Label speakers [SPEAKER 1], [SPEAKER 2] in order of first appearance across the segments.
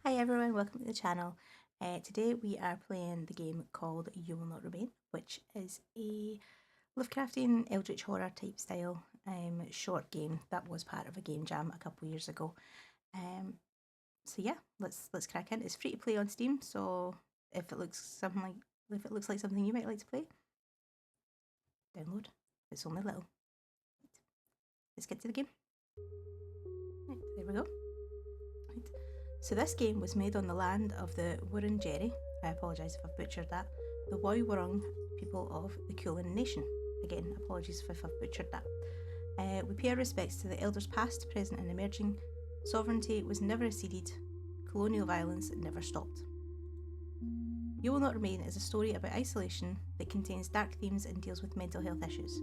[SPEAKER 1] Hi everyone, welcome to the channel. Today we are playing the game called You Will Not Remain, which is a Lovecraftian Eldritch Horror type style short game that was part of a game jam a couple of years ago. So yeah, let's crack in. It's free to play on Steam, so if it looks like something you might like to play, download. It's only little. Let's get to the game. Right, there we go. Right. So this game was made on the land of the Wurundjeri, I apologise if I've butchered that, the Woi-wurrung people of the Kulin Nation. Again, apologies if I've butchered that. We pay our respects to the elders past, present and emerging. Sovereignty was never ceded. Colonial violence never stopped. You Will Not Remain is a story about isolation that contains dark themes and deals with mental health issues.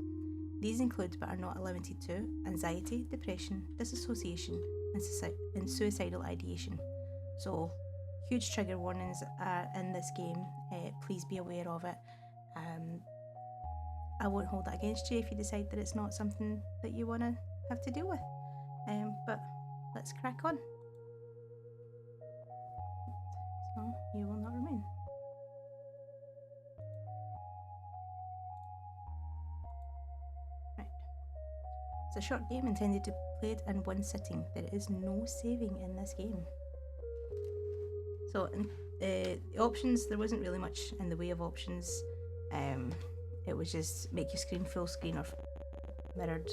[SPEAKER 1] These include, but are not limited to, anxiety, depression, dissociation, and suicidal ideation. So, huge trigger warnings are in this game. Please be aware of it. I won't hold that against you if you decide that it's not something that you want to have to deal with. But let's crack on. So, You Will Not Remain. Right. It's a short game intended to be played in one sitting. There is no saving in this game. So, the options, there wasn't really much in the way of options. It was just make your screen full screen or mirrored,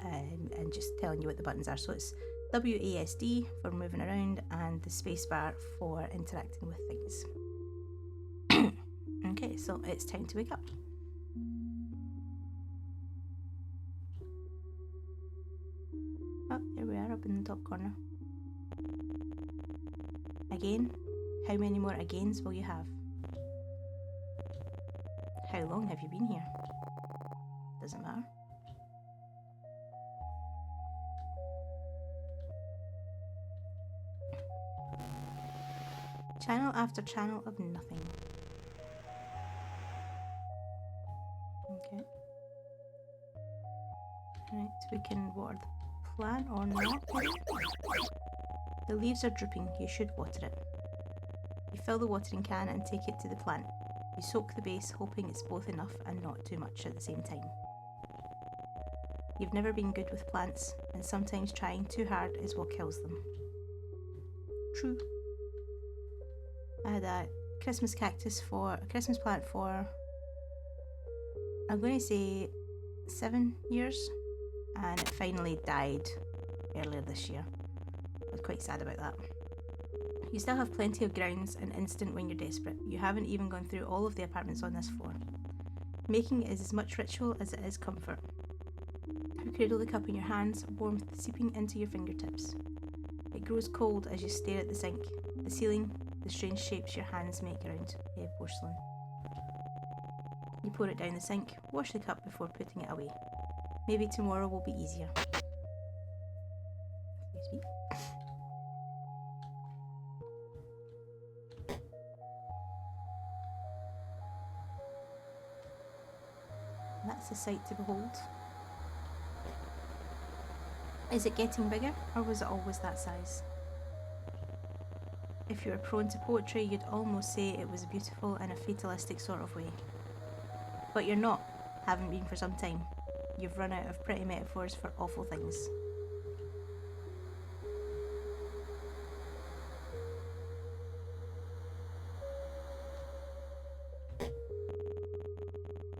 [SPEAKER 1] and just telling you what the buttons are. So it's WASD for moving around and the spacebar for interacting with things. Okay, so it's time to wake up. Oh, there we are up in the top corner. Again, how many more agains will you have? How long have you been here? Doesn't matter. Channel after channel of nothing. Okay. Right, we can water the plant or not. The leaves are drooping, you should water it. You fill the watering can and take it to the plant. You soak the base, hoping it's both enough and not too much at the same time. You've never been good with plants, and sometimes trying too hard is what kills them. True. I had a Christmas plant for, I'm going to say 7 years, and it finally died earlier this year. I was quite sad about that. You still have plenty of grounds and instant when you're desperate. You haven't even gone through all of the apartments on this floor. Making it is as much ritual as it is comfort. You cradle the cup in your hands, warmth seeping into your fingertips. It grows cold as you stare at the sink, the ceiling, the strange shapes your hands make around porcelain. You pour it down the sink, wash the cup before putting it away. Maybe tomorrow will be easier. Excuse me. That's a sight to behold. Is it getting bigger, or was it always that size? If you were prone to poetry, you'd almost say it was beautiful in a fatalistic sort of way. But you're not, haven't been for some time. You've run out of pretty metaphors for awful things.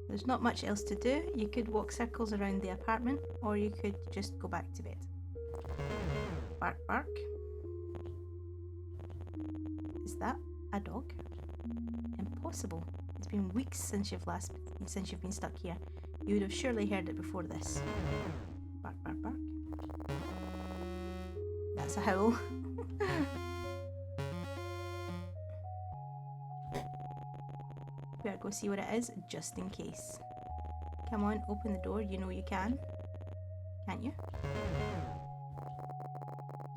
[SPEAKER 1] There's not much else to do. You could walk circles around the apartment, or you could just go back to bed. Bark, bark. Is that a dog? Impossible. It's been weeks since you've been stuck here. You would have surely heard it before this. Bark, bark, bark. That's a howl. We better go see what it is, just in case. Come on, open the door. You know you can. Can't you?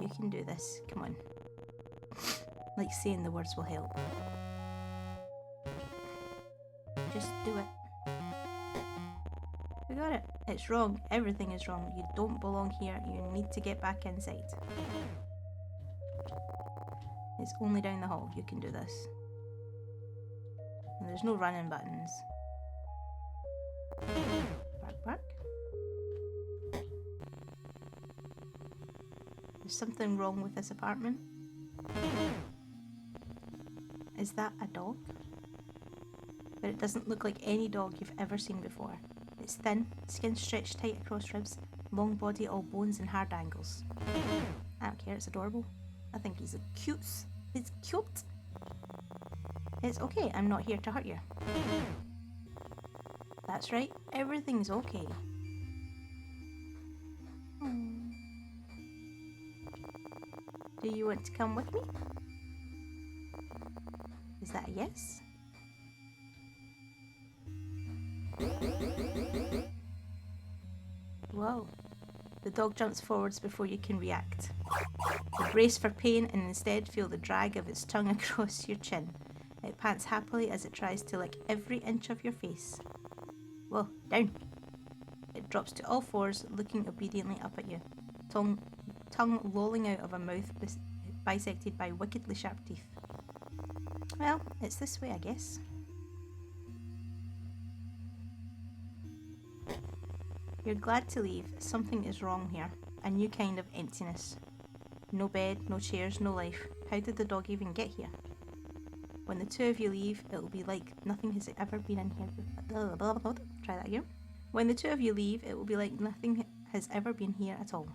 [SPEAKER 1] You can do this. Come on. Like saying the words will help. Just do it. We got it. It's wrong. Everything is wrong. You don't belong here. You need to get back inside. It's only down the hall you can do this. And there's no running buttons. Bark, bark. There's something wrong with this apartment. Is that a dog? But it doesn't look like any dog you've ever seen before. It's thin, skin stretched tight across ribs, long body all bones and hard angles. I don't care, it's adorable. I think he's cute. It's cute. It's okay, I'm not here to hurt you. That's right, everything's okay. Do you want to come with me? Is that a yes? Whoa. The dog jumps forwards before you can react. You brace for pain and instead feel the drag of its tongue across your chin. It pants happily as it tries to lick every inch of your face. Whoa, down. It drops to all fours, looking obediently up at you. Tongue lolling out of a mouth bisected by wickedly sharp teeth. Well, it's this way, I guess. You're glad to leave. Something is wrong here. A new kind of emptiness. No bed, no chairs, no life. How did the dog even get here? When the two of you leave, it will be like nothing has ever been in here. Try that again. When the two of you leave, it will be like nothing has ever been here at all.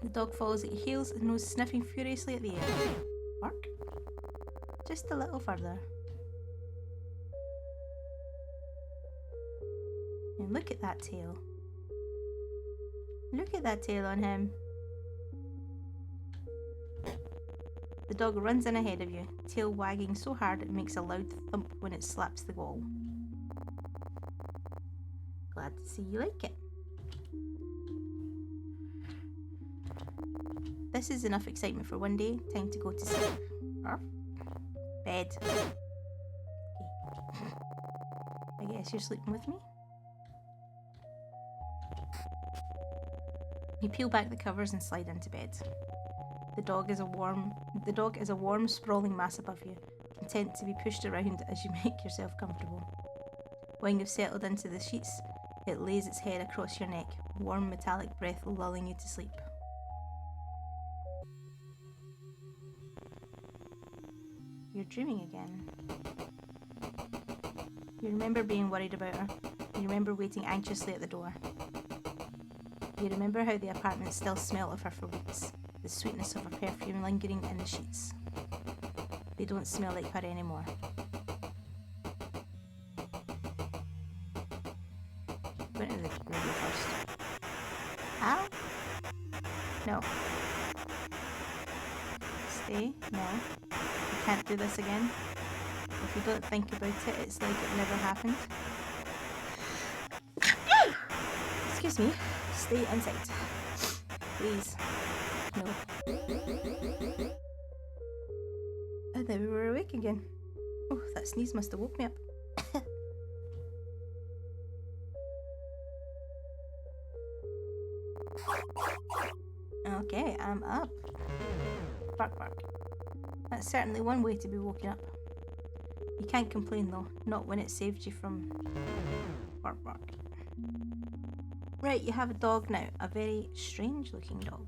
[SPEAKER 1] The dog follows at your heels, his nose sniffing furiously at the air. Bark. Just a little further. And look at that tail. Look at that tail on him. The dog runs in ahead of you, tail wagging so hard it makes a loud thump when it slaps the wall. Glad to see you like it. This is enough excitement for one day. Time to go to sleep. Bed. Okay. I guess you're sleeping with me? You peel back the covers and slide into bed. The dog is a warm, sprawling mass above you, content to be pushed around as you make yourself comfortable. When you've settled into the sheets, it lays its head across your neck, warm metallic breath lulling you to sleep. You're dreaming again. You remember being worried about her. You remember waiting anxiously at the door. You remember how the apartment still smelled of her for weeks, the sweetness of her perfume lingering in the sheets. They don't smell like her anymore. Go into the radio first. Al? No. Stay? No. You can't do this again. If you don't think about it, it's like it never happened. Excuse me. Stay inside. Please. No. And then we were awake again. Oh, that sneeze must have woke me up. Okay, I'm up. Bark, bark. That's certainly one way to be woken up. You can't complain though, not when it saved you from... Bark, bark. Right, you have a dog now, a very strange looking dog.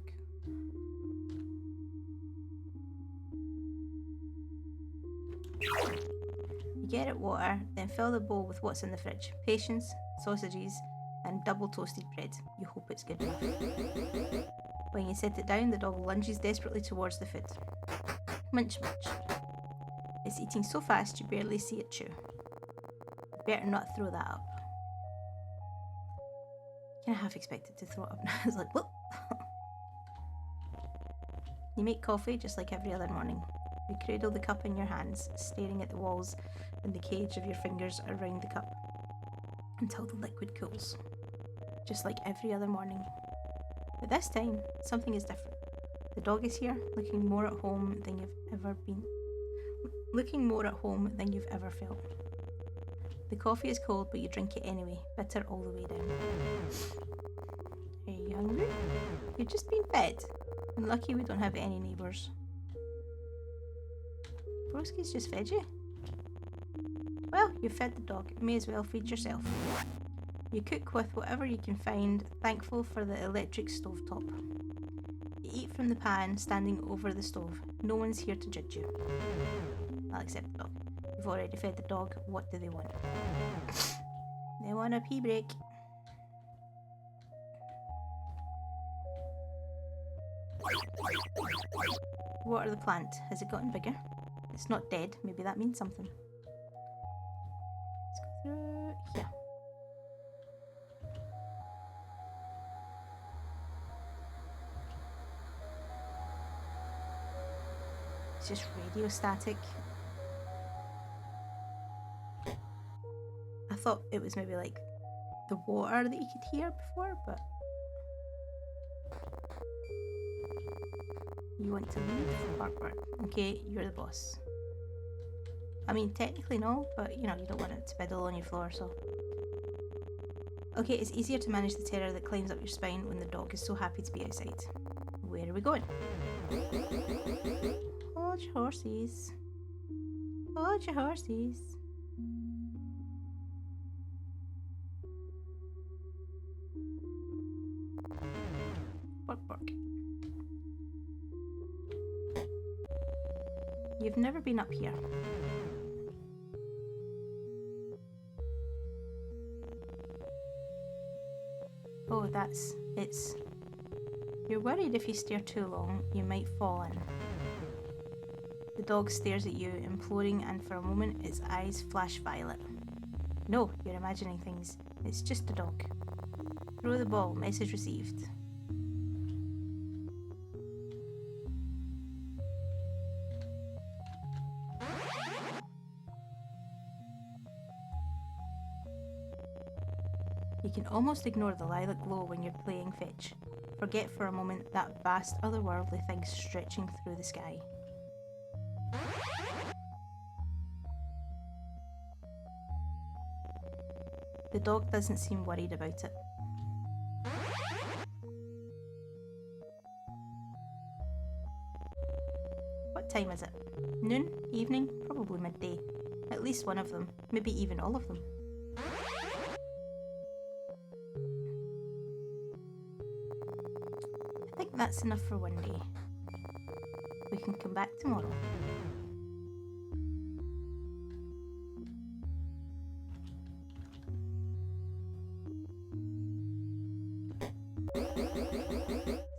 [SPEAKER 1] You get it water, then fill the bowl with what's in the fridge. Patience, sausages, and double toasted bread. You hope it's good enough. When you set it down, the dog lunges desperately towards the food. Munch, munch. It's eating so fast you barely see it chew. Better not throw that up. Kind of half expected to throw it up now. It's like, whoop. You make coffee just like every other morning. You cradle the cup in your hands, staring at the walls and the cage of your fingers around the cup until the liquid cools. Just like every other morning. But this time, something is different. The dog is here, looking more at home than you've ever felt. The coffee is cold, but you drink it anyway, bitter all the way down. Are you hungry? You've just been fed. I'm lucky we don't have any neighbours. Broski's just fed you. Well, you've fed the dog. May as well feed yourself. You cook with whatever you can find, thankful for the electric stovetop. You eat from the pan, standing over the stove. No one's here to judge you. I'll accept the dog. You've already fed the dog. What do they want? They want a pee break. Water the plant. Has it gotten bigger? It's not dead. Maybe that means something. Let's go through here. It's just radio static. I thought it was maybe like the water that you could hear before, but you want to leave? Bark, bark. Okay, you're the boss. I mean, technically no, but you know, you don't want it to biddle on your floor, so. Okay, it's easier to manage the terror that climbs up your spine when the dog is so happy to be outside. Where are we going? Hold your horses. Hold your horses. Bark, bark. You've never been up here. Oh, it's... You're worried if you stare too long, you might fall in. The dog stares at you, imploring, and for a moment its eyes flash violet. No, you're imagining things. It's just a dog. Throw the ball, message received. You can almost ignore the lilac glow when you're playing fetch. Forget for a moment that vast otherworldly thing stretching through the sky. The dog doesn't seem worried about it. What time is it? Noon? Evening? Probably midday. At least one of them. Maybe even all of them. I think that's enough for one day. We can come back tomorrow.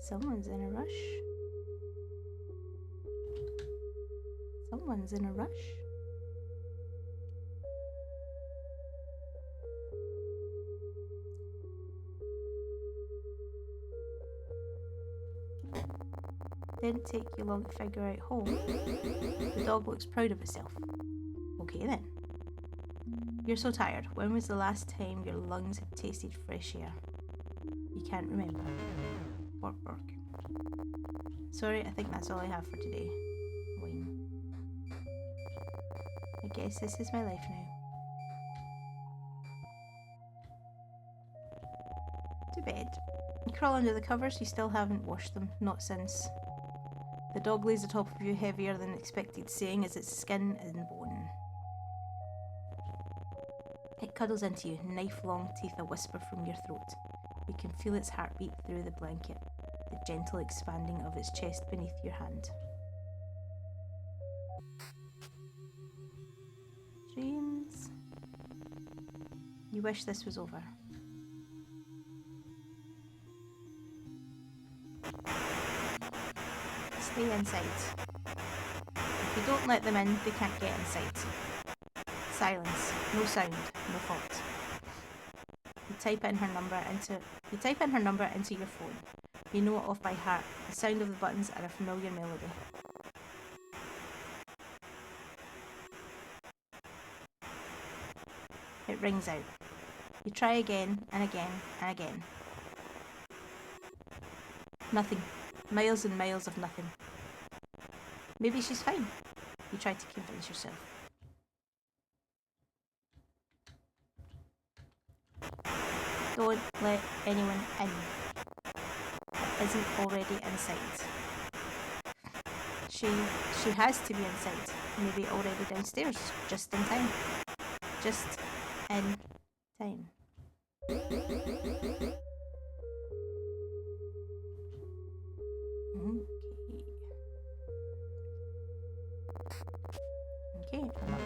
[SPEAKER 1] Someone's in a rush. Someone's in a rush. Didn't take you long to figure out home. The dog looks proud of itself. Okay then. You're so tired. When was the last time your lungs had tasted fresh air? You can't remember. Bark, bark. Sorry, I think that's all I have for today. Whine. I guess this is my life now. To bed. You crawl under the covers, you still haven't washed them, not since. The dog lays atop of you heavier than expected, saying as its skin and bone. It cuddles into you, knife-long teeth a whisper from your throat. You can feel its heartbeat through the blanket, the gentle expanding of its chest beneath your hand. Dreams. You wish this was over. Stay inside. If you don't let them in, they can't get inside. Silence. No sound. No thought. You type in her number into your phone. You know it off by heart. The sound of the buttons are a familiar melody. It rings out. You try again and again and again. Nothing. Miles and miles of nothing. Maybe she's fine. You try to convince yourself. Don't let anyone in that isn't already inside. She has to be inside. Maybe already downstairs, just in time. Just in time. Okay, I'm up.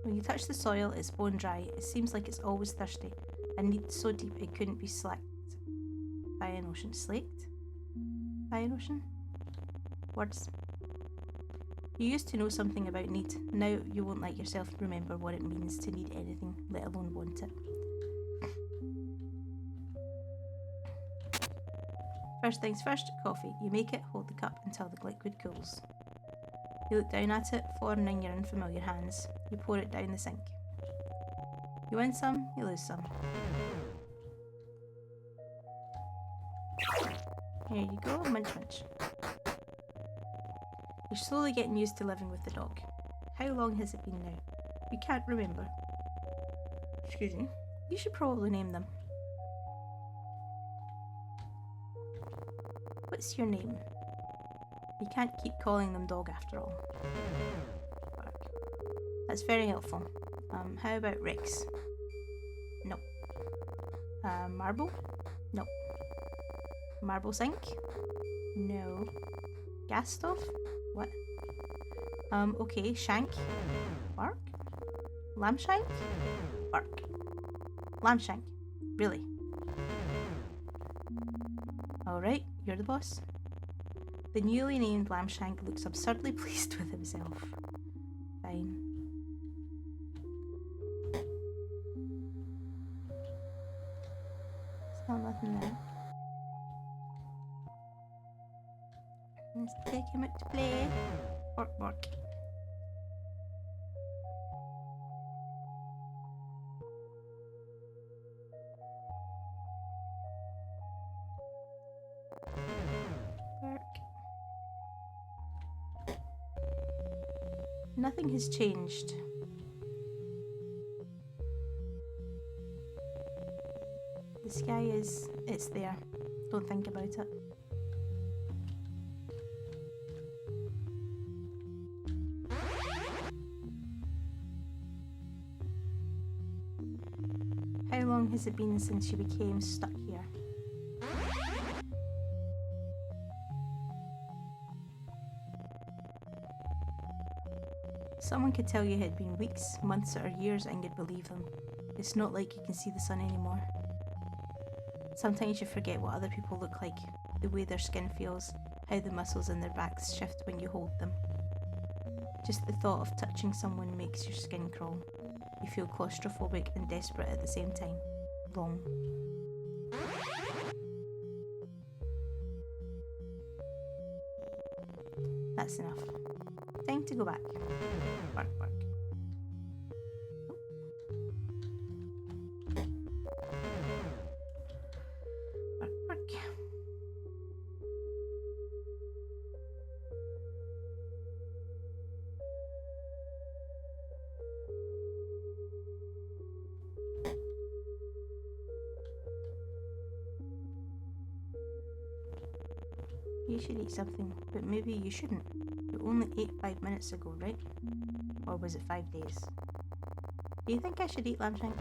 [SPEAKER 1] When you touch the soil, it's bone dry. It seems like it's always thirsty. A need so deep it couldn't be slaked by an ocean. Slaked? By an ocean? Words. You used to know something about need. Now you won't let yourself remember what it means to need anything, let alone want it. First things first, coffee. You make it, hold the cup until the liquid cools. You look down at it, falling in your unfamiliar hands. You pour it down the sink. You win some, you lose some. Here you go, munch munch. You're slowly getting used to living with the dog. How long has it been now? You can't remember. Excuse me. You should probably name them. What's your name? You can't keep calling them dog after all. Bark. That's very helpful. How about Rex? No. Marble? No. Marble sink? No. Gas stove? What? Okay, shank? Bark? Lamb shank? Bark. Lamb shank? Really? Alright, you're the boss. The newly named Lambshank looks absurdly pleased with himself. Fine. Still nothing there. Let's take him out to play. Bark, bark. Nothing has changed. The sky it's there. Don't think about it. How long has it been since you became stuck here? Someone could tell you it had been weeks, months, or years and you'd believe them. It's not like you can see the sun anymore. Sometimes you forget what other people look like, the way their skin feels, how the muscles in their backs shift when you hold them. Just the thought of touching someone makes your skin crawl. You feel claustrophobic and desperate at the same time. Wrong. That's enough. Time to go back. Bark, bark. Bark, bark. You should eat something, but maybe you shouldn't. You only ate 5 minutes ago, right? Or was it 5 days? Do you think I should eat lamb shank?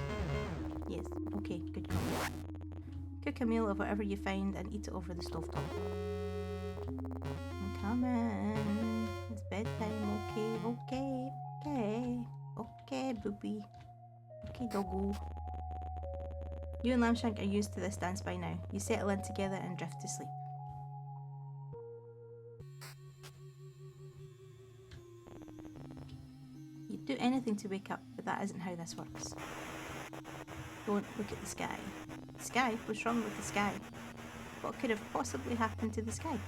[SPEAKER 1] Yes, okay, good call. Cook a meal of whatever you find and eat it over the stovetop. I'm coming. It's bedtime, okay, boopy. Okay, doggo. You and Lambshank are used to this dance by now. You settle in together and drift to sleep. You'd do anything to wake up, but that isn't how this works. Don't look at the sky. The sky? What's wrong with the sky? What could have possibly happened to the sky?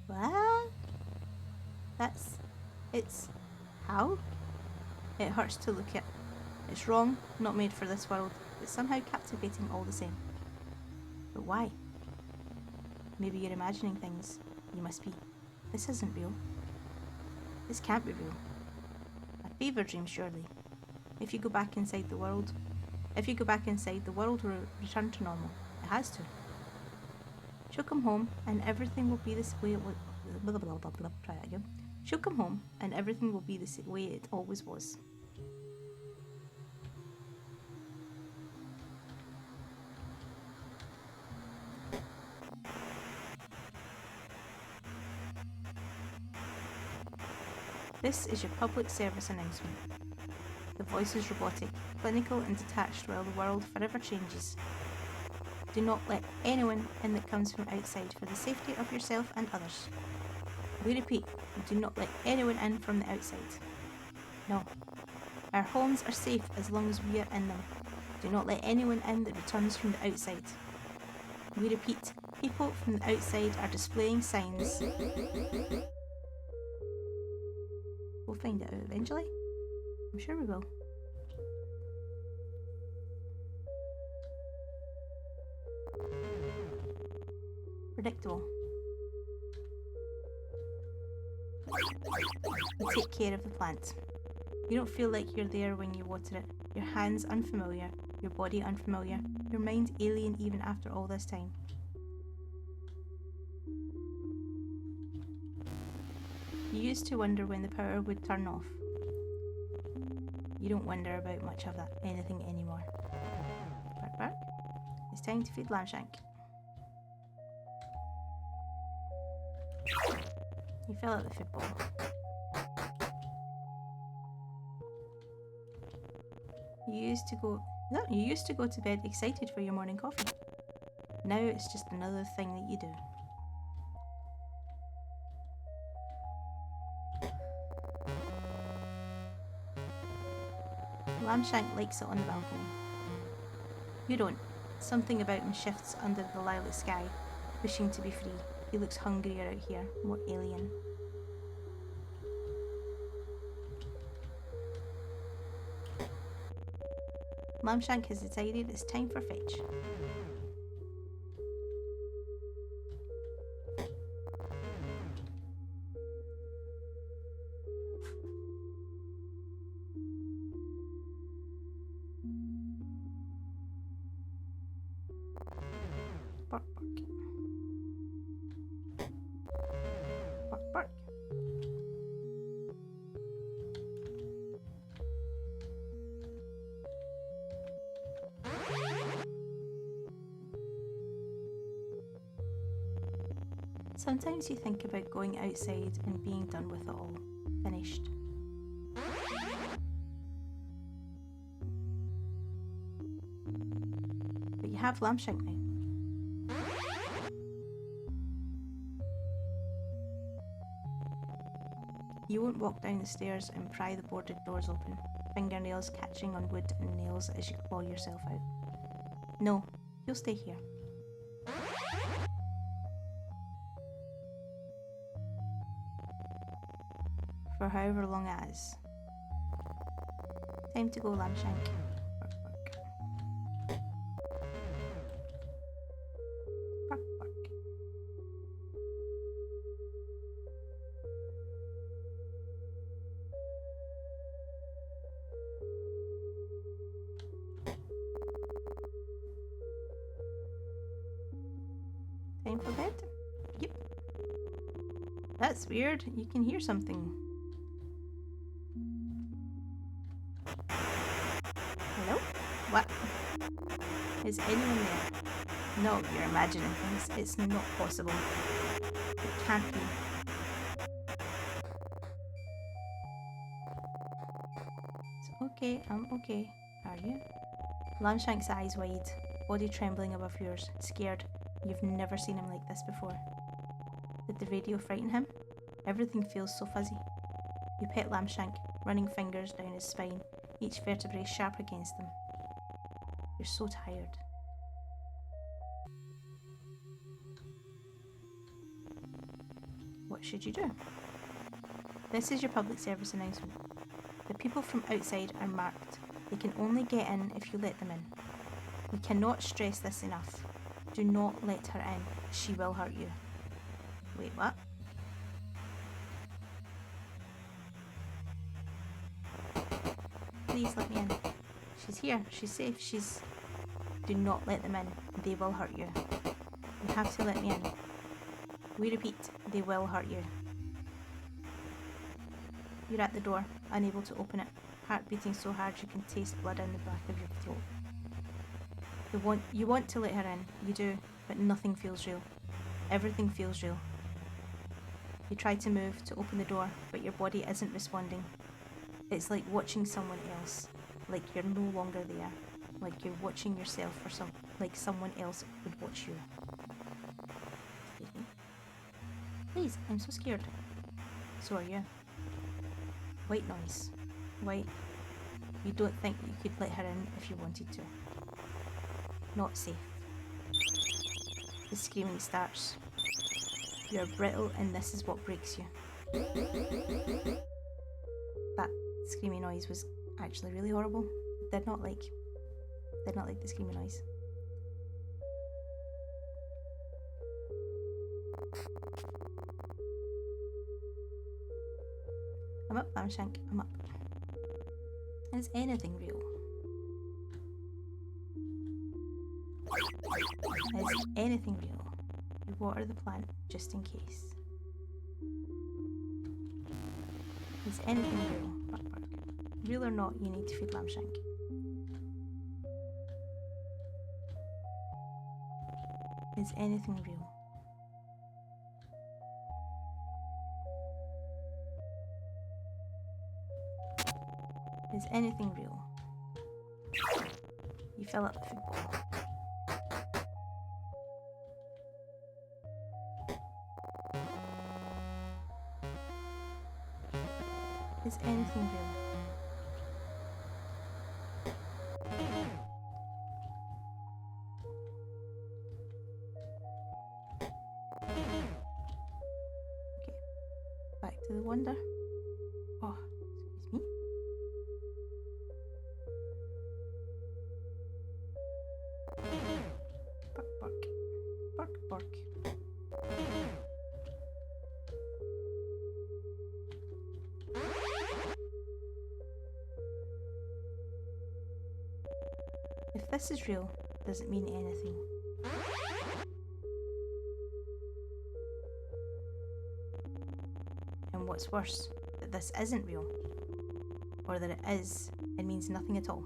[SPEAKER 1] What? It's... how? It hurts to look at. It's wrong, not made for this world, but somehow captivating all the same. But why? Maybe you're imagining things. You must be. This isn't real. This can't be real. A fever dream, surely. If you go back inside the world, If you go back inside, the world will return to normal. It has to. She'll come home and everything will be the way it was. Blah, blah, blah, blah. Try that again. She'll come home and everything will be the way it always was. This is your public service announcement. The voice is robotic, clinical and detached while the world forever changes. Do not let anyone in that comes from outside for the safety of yourself and others. We repeat, do not let anyone in from the outside. No. Our homes are safe as long as we are in them. Do not let anyone in that returns from the outside. We repeat, people from the outside are displaying signs. We'll find it out eventually. I'm sure we will. Predictable. You take care of the plant. You don't feel like you're there when you water it. Your hands unfamiliar, your body unfamiliar, your mind alien even after all this time. You used to wonder when the power would turn off. You don't wonder about much of that anything anymore. Bark, bark. It's time to feed Lamshank. You fill out the food bowl. You used to go to bed excited for your morning coffee. Now it's just another thing that you do. Lamshank likes it on the balcony. You don't. Something about him shifts under the lilac sky, wishing to be free. He looks hungrier out here, more alien. Lamshank has decided it's time for fetch. Bark, bark. Bark, bark. Sometimes you think about going outside and being done with it all. Finished. But you have Lamshank now. You won't walk down the stairs and pry the boarded doors open, fingernails catching on wood and nails as you claw yourself out. No, you'll stay here. For however long as. Time to go, Lamshank. Bark, bark. Bark, bark. Time for bed? Yep. That's weird. You can hear something. Hello? What? Is anyone there? No, you're imagining things. It's not possible. It can't be. It's okay, I'm okay. Are you? Lamshank's eyes wide, body trembling above yours, scared. You've never seen him like this before. Did the radio frighten him? Everything feels so fuzzy. You pet Lamshank, running fingers down his spine, each vertebrae sharp against them. You're so tired. What should you do? This is your public service announcement. The people from outside are marked. They can only get in if you let them in. We cannot stress this enough. Do not let her in. She will hurt you. Wait, what? Please let me in. She's here. She's safe. She's... Do not let them in. They will hurt you. You have to let me in. We repeat, they will hurt you. You're at the door, unable to open it, heart beating so hard you can taste blood in the back of your throat. You want to let her in, you do, but nothing feels real. Everything feels real. You try to move to open the door, but your body isn't responding. It's like watching someone else, like you're no longer there, like you're watching yourself like someone else would watch you. Excuse me. Please, I'm so scared. So are you. White noise. White. You don't think you could let her in if you wanted to. Not safe. The screaming starts. You're brittle and this is what breaks you. That screaming noise was actually really horrible. Did not like the screaming noise. I'm up, Lamshank, I'm up. Is anything real? Is anything real? You water the plant just in case. Is anything real? Bark, bark. Real or not, you need to feed Lamshank. Is anything real? Is anything real? You fill up the food bowl. Is anything real? Okay, back to the wonder. Oh, excuse me. Bark, bark. Bark, bark. If this is real, does it mean anything? And what's worse, that this isn't real, or that it is and means nothing at all.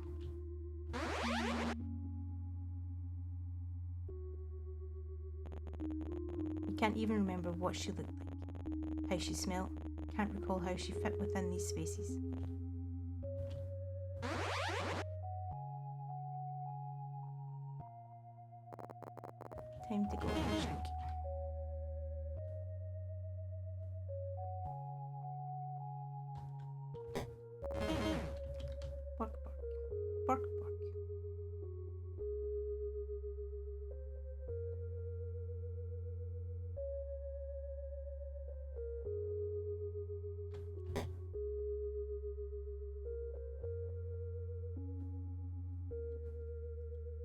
[SPEAKER 1] You can't even remember what she looked like, how she smelled, can't recall how she fit within these spaces. Time to go, Lamshank. Bark, bark. Bark, bark.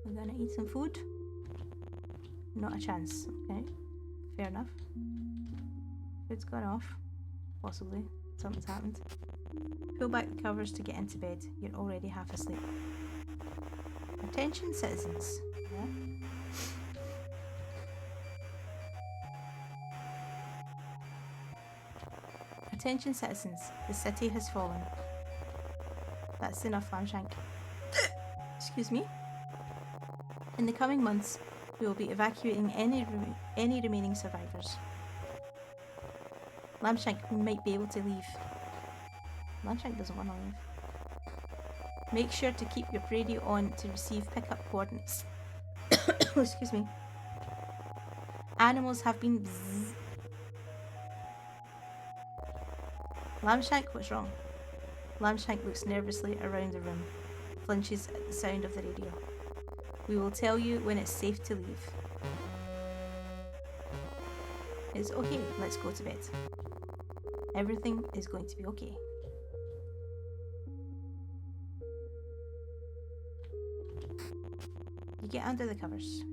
[SPEAKER 1] We're gonna eat some food. Not a chance. Okay, fair enough. Food's gone off. Possibly. Something's happened. Pull back the covers to get into bed. You're already half asleep. Attention, citizens. Yeah. Attention, citizens. The city has fallen. That's enough, Lamshank. Excuse me. In the coming months, we will be evacuating any remaining survivors. Lamshank might be able to leave. Lamshank doesn't want to leave. Make sure to keep your radio on to receive pickup coordinates. Excuse me. Animals have been bzzz. Lamshank, what's wrong? Lamshank looks nervously around the room, flinches at the sound of the radio. We will tell you when it's safe to leave. It's okay, let's go to bed. Everything is going to be okay. You get under the covers.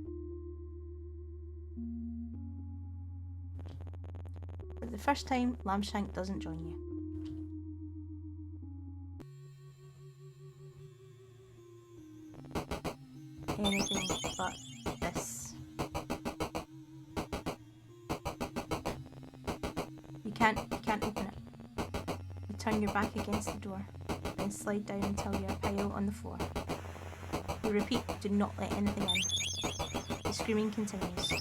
[SPEAKER 1] For the first time, Lamshank doesn't join you. anything but this. You can't open it. You turn your back against the door, then slide down until you're a pile on the floor. You repeat, do not let anything in. The screaming continues,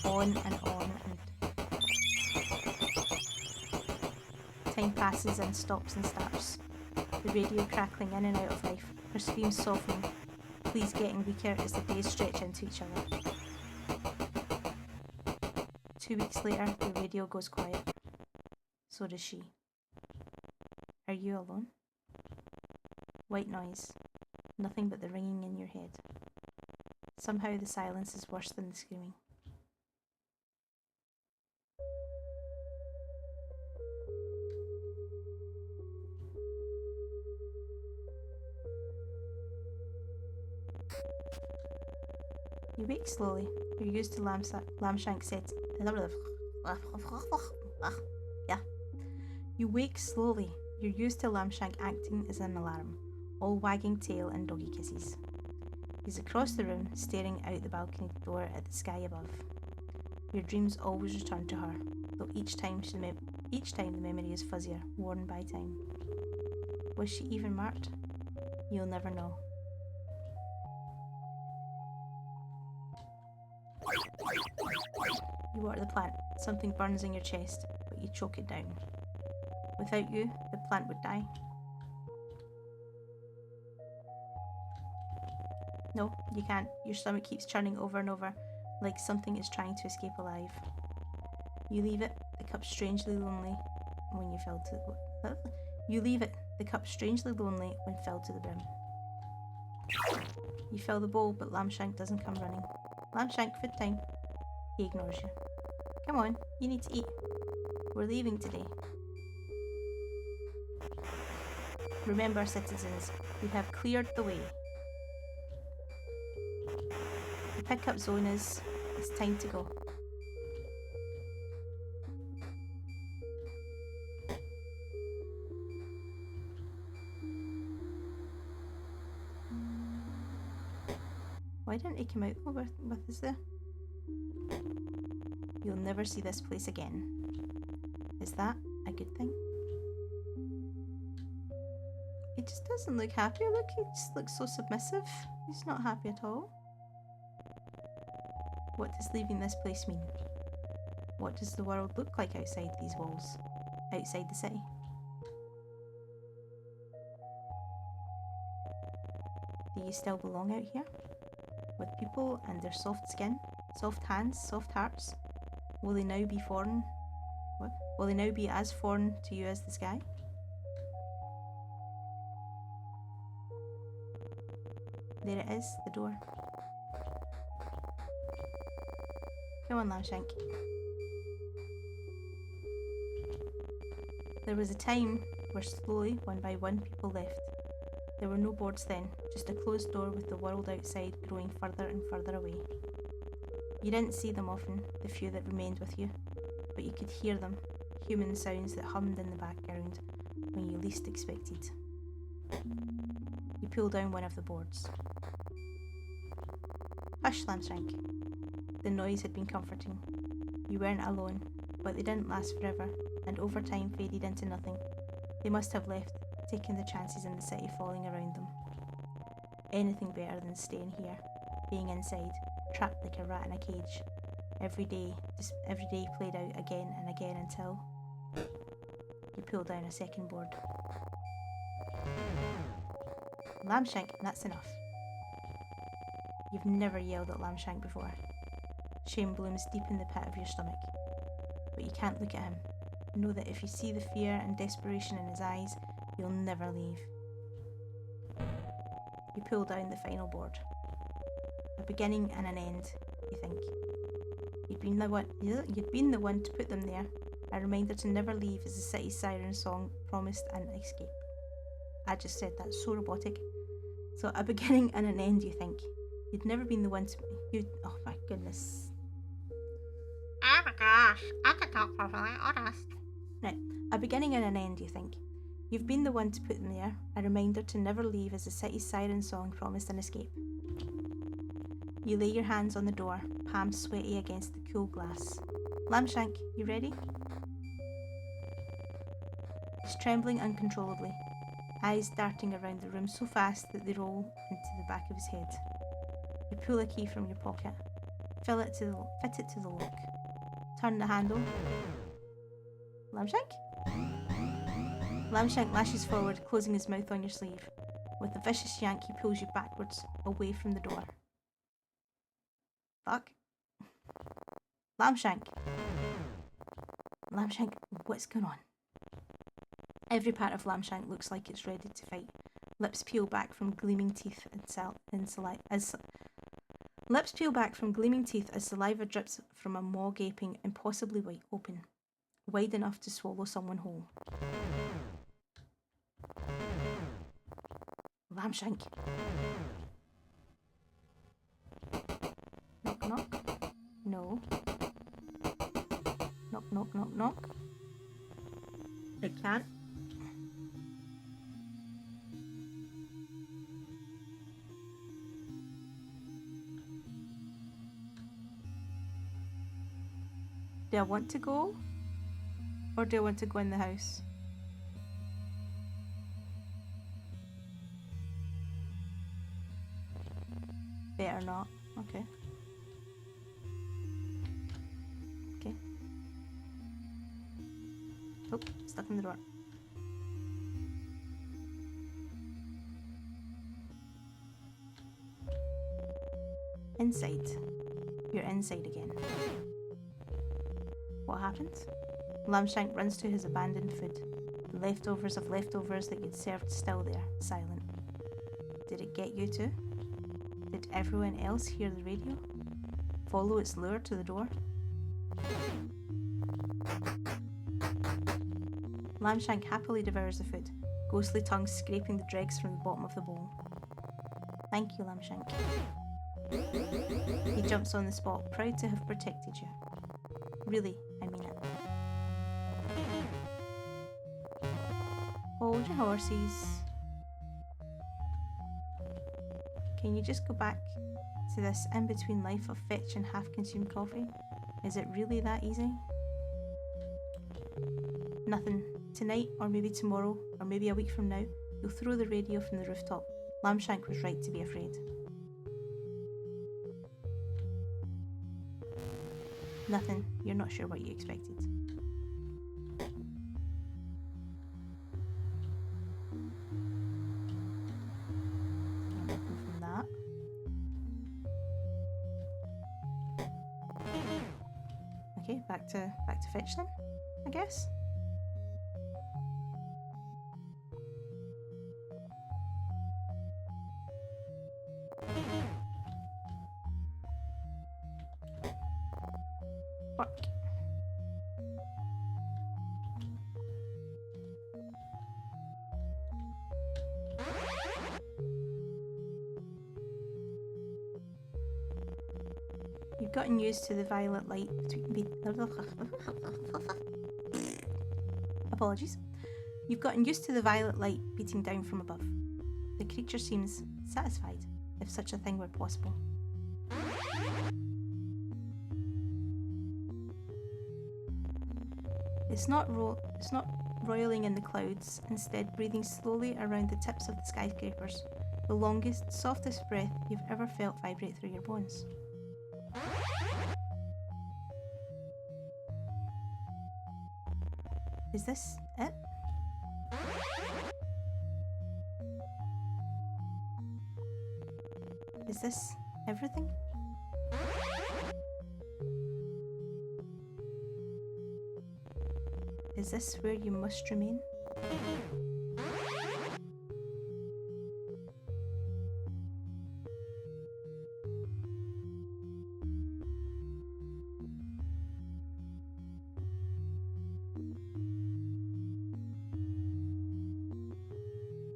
[SPEAKER 1] on and on, and time passes and stops and starts. The radio crackling in and out of life, her screams softening, pleas getting weaker as the days stretch into each other. 2 weeks later, the radio goes quiet. So does she. Are you alone? White noise. Nothing but the ringing in your head. Somehow the silence is worse than the screaming. You wake slowly. You're used to Lamshank said. Yeah. You wake slowly. You're used to Lamshank acting as an alarm, all wagging tail and doggy kisses. He's across the room, staring out the balcony door at the sky above. Your dreams always return to her, though each time the memory is fuzzier, worn by time. Was she even marked? You'll never know. You water the plant. Something burns in your chest, but you choke it down. Without you, the plant would die. No, you can't. Your stomach keeps churning over and over, like something is trying to escape alive. You leave it, the cup strangely lonely when you fell to... You leave it, the cup strangely lonely when filled to the brim. You fill the bowl, but Lamshank doesn't come running. Lamshank, food time. He ignores you. Come on, you need to eat. We're leaving today. Remember, citizens, we have cleared the way. The pickup zone is... It's time to go. Why didn't he come out with us there? You'll never see this place again. Is that a good thing? He just doesn't look happy. Look, he just looks so submissive. He's not happy at all. What does leaving this place mean? What does the world look like outside these walls? Outside the city? Do you still belong out here? With people and their soft skin, soft hands, soft hearts? Will they now be foreign? What? Will they now be as foreign to you as the sky? There it is, the door. Come on, Lamshank. There was a time where slowly, one by one, people left. There were no boards then, just a closed door with the world outside growing further and further away. You didn't see them often, the few that remained with you, but you could hear them, human sounds that hummed in the background when you least expected. You pull down one of the boards. Hush, Lamshank. The noise had been comforting. You weren't alone, but they didn't last forever, and over time faded into nothing. They must have left, taking the chances in the city falling around them. Anything better than staying here, being inside, trapped like a rat in a cage. Every day played out again and again until you pull down a second board. Lamshank, that's enough. You've never yelled at Lamshank before. Shame blooms deep in the pit of your stomach. But you can't look at him. Know that if you see the fear and desperation in his eyes, you'll never leave. You pull down the final board. A beginning and an end, you think. You'd been the one to put them there. A reminder to never leave as the city's siren song promised an escape. I just said that, so robotic. So a beginning and an end, you think. You'd never been the one to... Oh my goodness.
[SPEAKER 2] Oh my gosh, I can talk properly, honest.
[SPEAKER 1] Right, a beginning and an end, you think. You've been the one to put them there, a reminder to never leave as the city's siren song promised an escape. You lay your hands on the door, palms sweaty against the cool glass. Lambshank, you ready? He's trembling uncontrollably, eyes darting around the room so fast that they roll into the back of his head. You pull a key from your pocket, fit it to the lock, turn the handle. Lambshank? Lambshank lashes forward, closing his mouth on your sleeve. With a vicious yank, he pulls you backwards, away from the door. Fuck. Lambshank! Lambshank, what's going on? Every part of Lambshank looks like it's ready to fight. Lips peel back from gleaming teeth as saliva drips from a maw gaping impossibly wide enough to swallow someone whole. Lambshank. Knock, knock. No. Knock, knock, knock, knock. It can't. Do I want to go? Or do I want to go in the house? Better not. Okay. Okay. Oh, stuck in the door. Inside. You're inside again. What happened? Lambshank runs to his abandoned food. The leftovers of leftovers that you'd served still there, silent. Did it get you too? Did everyone else hear the radio? Follow its lure to the door? Lambshank happily devours the food, ghostly tongue scraping the dregs from the bottom of the bowl. Thank you, Lambshank. He jumps on the spot, proud to have protected you. Really, I mean it. Hold your horses. Can you just go back to this in-between life of fetch and half-consumed coffee? Is it really that easy? Nothing. Tonight, or maybe tomorrow, or maybe a week from now, you'll throw the radio from the rooftop. Lambshank was right to be afraid. Nothing. You're not sure what you expected. Nothing from that. Okay, back to fetch then, I guess. Fuck. You've gotten used to the violet light between Apologies. You've gotten used to the violet light beating down from above. The creature seems satisfied, if such a thing were possible. It's not roiling in the clouds, instead breathing slowly around the tips of the skyscrapers, the longest, softest breath you've ever felt vibrate through your bones. Is this it? Is this everything? Is this where you must remain?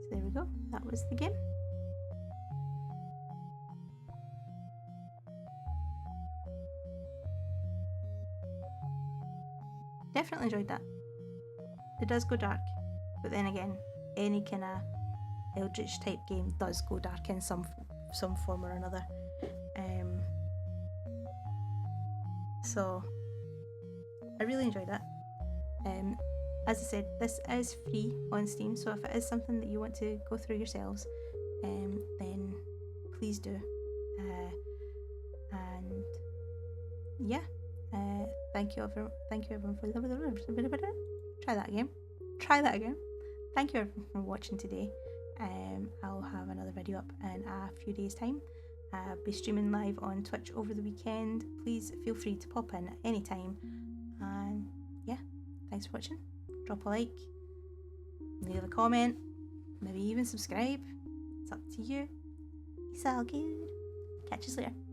[SPEAKER 1] So there we go, that was the game. Definitely enjoyed that. It does go dark, but then again, any kind of Eldritch type game does go dark in some form or another. So I really enjoyed it. As I said, this is free on Steam, so if it is something that you want to go through yourselves, then please do. And yeah, thank you everyone for try that again. Thank you everyone for watching today. I'll have another video up in a few days' time. I'll be streaming live on Twitch over the weekend. Please feel free to pop in at any time. And yeah, thanks for watching. Drop a like, leave a comment, maybe even subscribe. It's up to you. It's all good. Catch you later.